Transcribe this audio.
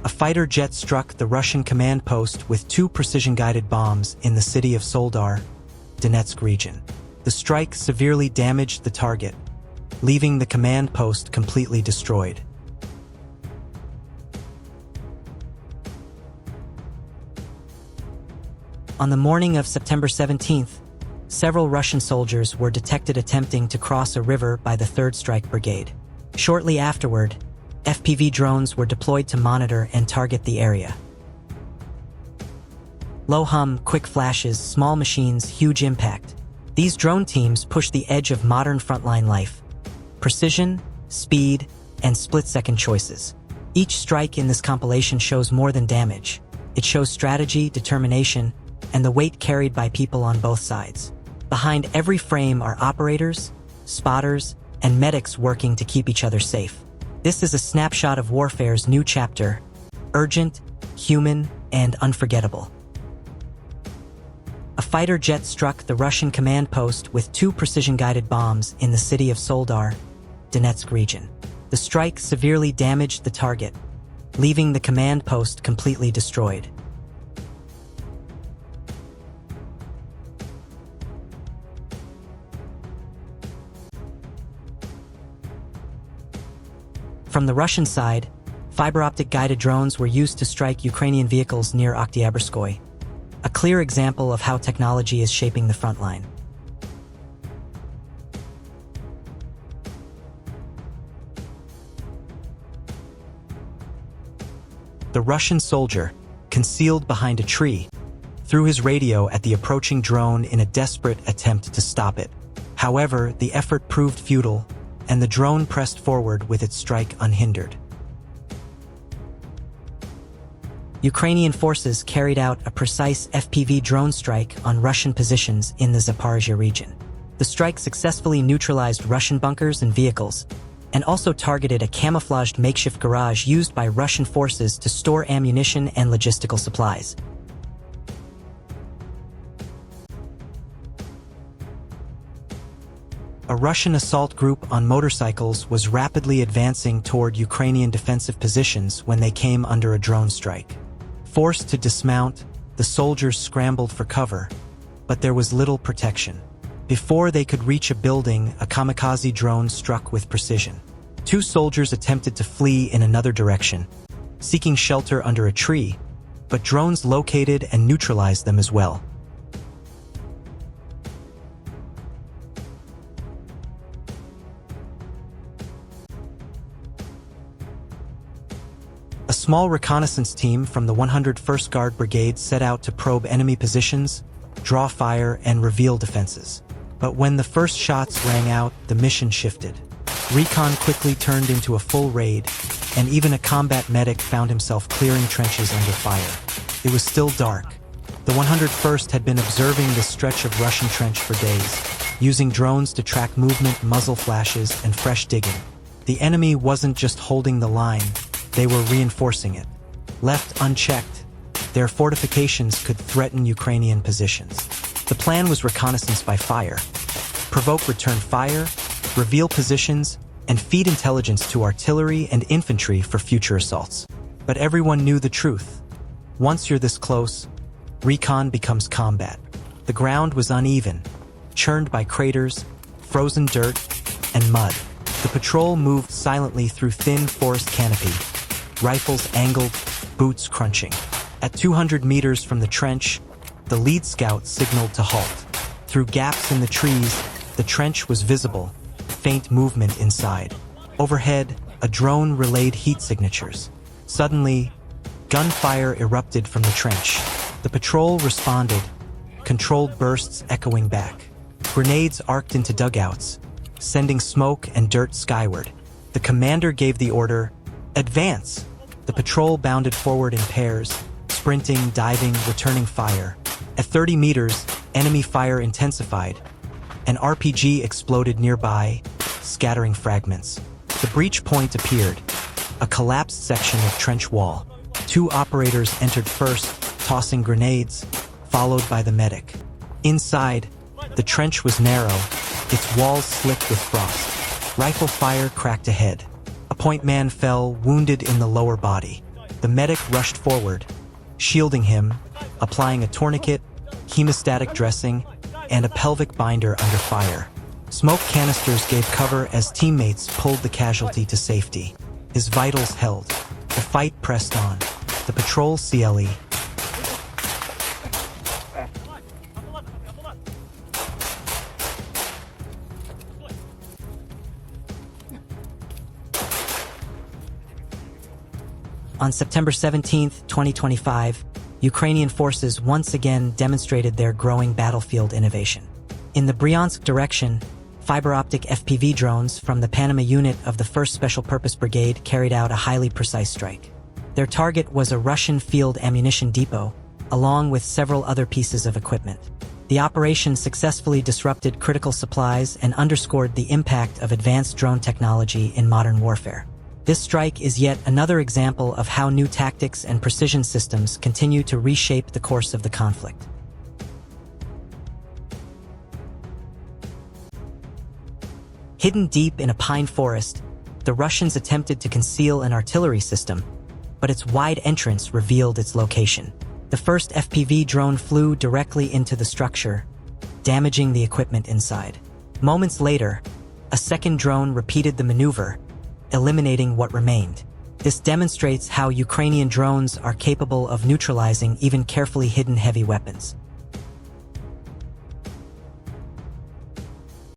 A fighter jet struck the Russian command post with 2 precision-guided bombs in the city of Soledar, Donetsk region. The strike severely damaged the target, leaving the command post completely destroyed. On the morning of September 17th, several Russian soldiers were detected attempting to cross a river by the 3rd Strike Brigade. Shortly afterward, FPV drones were deployed to monitor and target the area. Low hum, quick flashes, small machines, huge impact. These drone teams push the edge of modern frontline life. Precision, speed, and split-second choices. Each strike in this compilation shows more than damage. It shows strategy, determination, and the weight carried by people on both sides. Behind every frame are operators, spotters, and medics working to keep each other safe. This is a snapshot of warfare's new chapter, urgent, human, and unforgettable. A fighter jet struck the Russian command post with 2 precision-guided bombs in the city of Soledar, Donetsk region. The strike severely damaged the target, leaving the command post completely destroyed. From the Russian side, fiber-optic guided drones were used to strike Ukrainian vehicles near Oktyabrskoye, a clear example of how technology is shaping the front line. The Russian soldier, concealed behind a tree, threw his radio at the approaching drone in a desperate attempt to stop it. However, the effort proved futile, and the drone pressed forward with its strike unhindered. Ukrainian forces carried out a precise FPV drone strike on Russian positions in the Zaporizhia region. The strike successfully neutralized Russian bunkers and vehicles, and also targeted a camouflaged makeshift garage used by Russian forces to store ammunition and logistical supplies. A Russian assault group on motorcycles was rapidly advancing toward Ukrainian defensive positions when they came under a drone strike. Forced to dismount, the soldiers scrambled for cover, but there was little protection. Before they could reach a building, a kamikaze drone struck with precision. 2 soldiers attempted to flee in another direction, seeking shelter under a tree, but drones located and neutralized them as well. A small reconnaissance team from the 101st Guard Brigade set out to probe enemy positions, draw fire, and reveal defenses. But when the first shots rang out, the mission shifted. Recon quickly turned into a full raid, and even a combat medic found himself clearing trenches under fire. It was still dark. The 101st had been observing this stretch of Russian trench for days, using drones to track movement, muzzle flashes, and fresh digging. The enemy wasn't just holding the line, they were reinforcing it. Left unchecked, their fortifications could threaten Ukrainian positions. The plan was reconnaissance by fire. Provoke return fire, reveal positions, and feed intelligence to artillery and infantry for future assaults. But everyone knew the truth. Once you're this close, recon becomes combat. The ground was uneven, churned by craters, frozen dirt, and mud. The patrol moved silently through thin forest canopy, rifles angled, boots crunching. At 200 meters from the trench, the lead scout signaled to halt. Through gaps in the trees, the trench was visible, faint movement inside. Overhead, a drone relayed heat signatures. Suddenly, gunfire erupted from the trench. The patrol responded, controlled bursts echoing back. Grenades arced into dugouts, sending smoke and dirt skyward. The commander gave the order, "Advance!" The patrol bounded forward in pairs, sprinting, diving, returning fire. At 30 meters, enemy fire intensified. An RPG exploded nearby, scattering fragments. The breach point appeared, a collapsed section of trench wall. 2 operators entered first, tossing grenades, followed by the medic. Inside, the trench was narrow, its walls slick with frost. Rifle fire cracked ahead. A point man fell, wounded in the lower body. The medic rushed forward, shielding him, applying a tourniquet, hemostatic dressing, and a pelvic binder under fire. Smoke canisters gave cover as teammates pulled the casualty to safety. His vitals held. The fight pressed on. The patrol CLE. On September 17, 2025, Ukrainian forces once again demonstrated their growing battlefield innovation. In the Bryansk direction, fiber-optic FPV drones from the Panama unit of the 1st Special Purpose Brigade carried out a highly precise strike. Their target was a Russian field ammunition depot, along with several other pieces of equipment. The operation successfully disrupted critical supplies and underscored the impact of advanced drone technology in modern warfare. This strike is yet another example of how new tactics and precision systems continue to reshape the course of the conflict. Hidden deep in a pine forest, the Russians attempted to conceal an artillery system, but its wide entrance revealed its location. The first FPV drone flew directly into the structure, damaging the equipment inside. Moments later, a second drone repeated the maneuver, eliminating what remained. This demonstrates how Ukrainian drones are capable of neutralizing even carefully hidden heavy weapons.